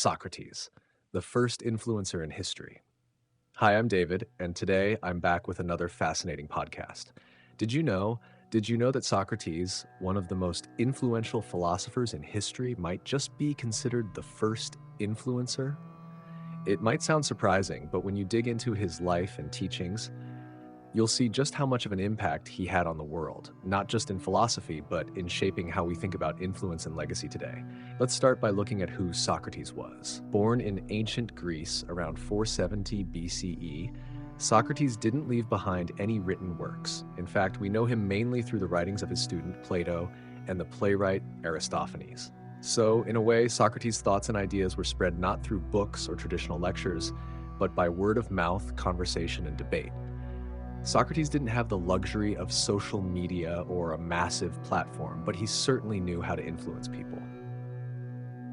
Socrates, the first influencer in history. Hi, I'm David, and today I'm back with another fascinating podcast. Did you know? Did you know that Socrates, one of the most influential philosophers in history, might just be considered the first influencer? It might sound surprising, but when you dig into his life and teachings, you'll see just how much of an impact he had on the world, not just in philosophy, but in shaping how we think about influence and legacy today. Let's start by looking at who Socrates was. Born in ancient Greece around 470 BCE, Socrates didn't leave behind any written works. In fact, we know him mainly through the writings of his student Plato and the playwright Aristophanes. So, in a way, Socrates' thoughts and ideas were spread not through books or traditional lectures, but by word of mouth, conversation, and debate. Socrates didn't have the luxury of social media or a massive platform, but he certainly knew how to influence people.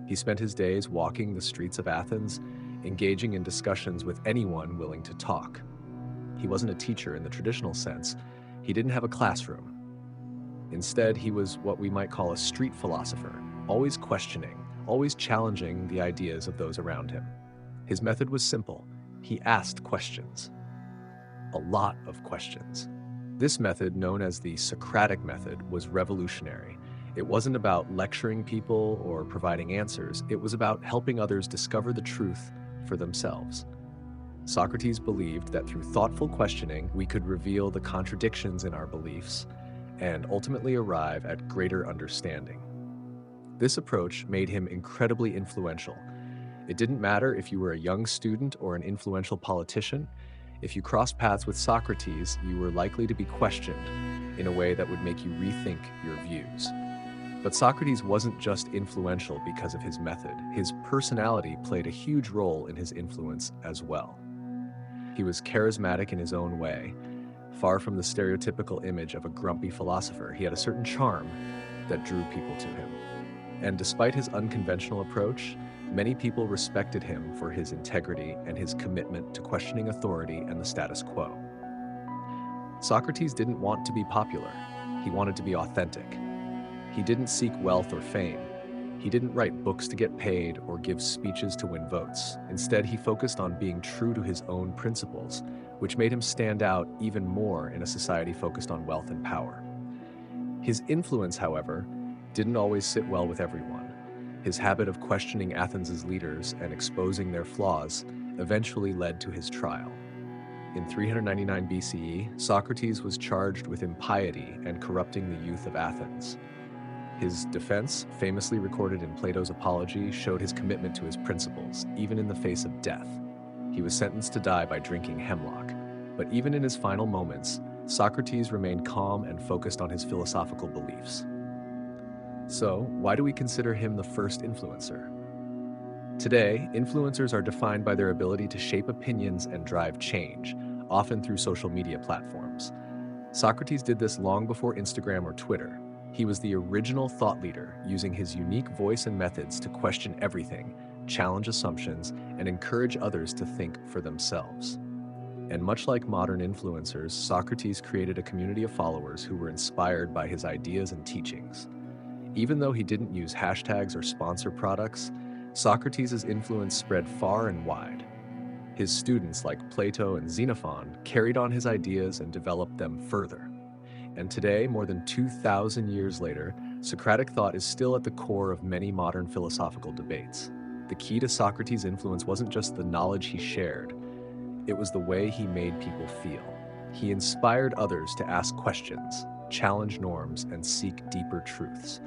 He spent his days walking the streets of Athens, engaging in discussions with anyone willing to talk. He wasn't a teacher in the traditional sense. He didn't have a classroom. Instead, he was what we might call a street philosopher, always questioning, always challenging the ideas of those around him. His method was simple. He asked questions. A lot of questions. This method, known as the Socratic method, was revolutionary. It wasn't about lecturing people or providing answers. It was about helping others discover the truth for themselves. Socrates believed that through thoughtful questioning, we could reveal the contradictions in our beliefs and ultimately arrive at greater understanding. This approach made him incredibly influential. It didn't matter if you were a young student or an influential politician. If you crossed paths with Socrates, you were likely to be questioned in a way that would make you rethink your views. But Socrates wasn't just influential because of his method. His personality played a huge role in his influence as well. He was charismatic in his own way. Far from the stereotypical image of a grumpy philosopher, he had a certain charm that drew people to him. And despite his unconventional approach, many people respected him for his integrity and his commitment to questioning authority and the status quo. Socrates didn't want to be popular. He wanted to be authentic. He didn't seek wealth or fame. He didn't write books to get paid or give speeches to win votes. Instead, he focused on being true to his own principles, which made him stand out even more in a society focused on wealth and power. His influence, however, didn't always sit well with everyone. His habit of questioning Athens' leaders and exposing their flaws eventually led to his trial. In 399 BCE, Socrates was charged with impiety and corrupting the youth of Athens. His defense, famously recorded in Plato's Apology, showed his commitment to his principles, even in the face of death. He was sentenced to die by drinking hemlock. But even in his final moments, Socrates remained calm and focused on his philosophical beliefs. So, why do we consider him the first influencer? Today, influencers are defined by their ability to shape opinions and drive change, often through social media platforms. Socrates did this long before Instagram or Twitter. He was the original thought leader, using his unique voice and methods to question everything, challenge assumptions, and encourage others to think for themselves. And much like modern influencers, Socrates created a community of followers who were inspired by his ideas and teachings. Even though he didn't use hashtags or sponsor products, Socrates' influence spread far and wide. His students, like Plato and Xenophon, carried on his ideas and developed them further. And today, more than 2,000 years later, Socratic thought is still at the core of many modern philosophical debates. The key to Socrates' influence wasn't just the knowledge he shared, it was the way he made people feel. He inspired others to ask questions, challenge norms, and seek deeper truths.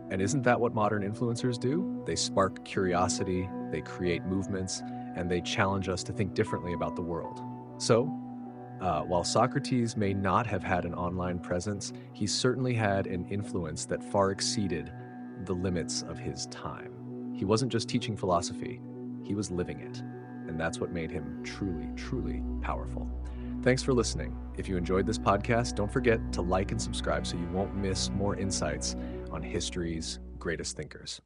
And isn't that what modern influencers do? They spark curiosity, they create movements, and they challenge us to think differently about the world. So, while Socrates may not have had an online presence, he certainly had an influence that far exceeded the limits of his time. He wasn't just teaching philosophy, he was living it. And that's what made him truly, truly powerful. Thanks for listening. If you enjoyed this podcast, don't forget to like and subscribe so you won't miss more insights on history's greatest thinkers.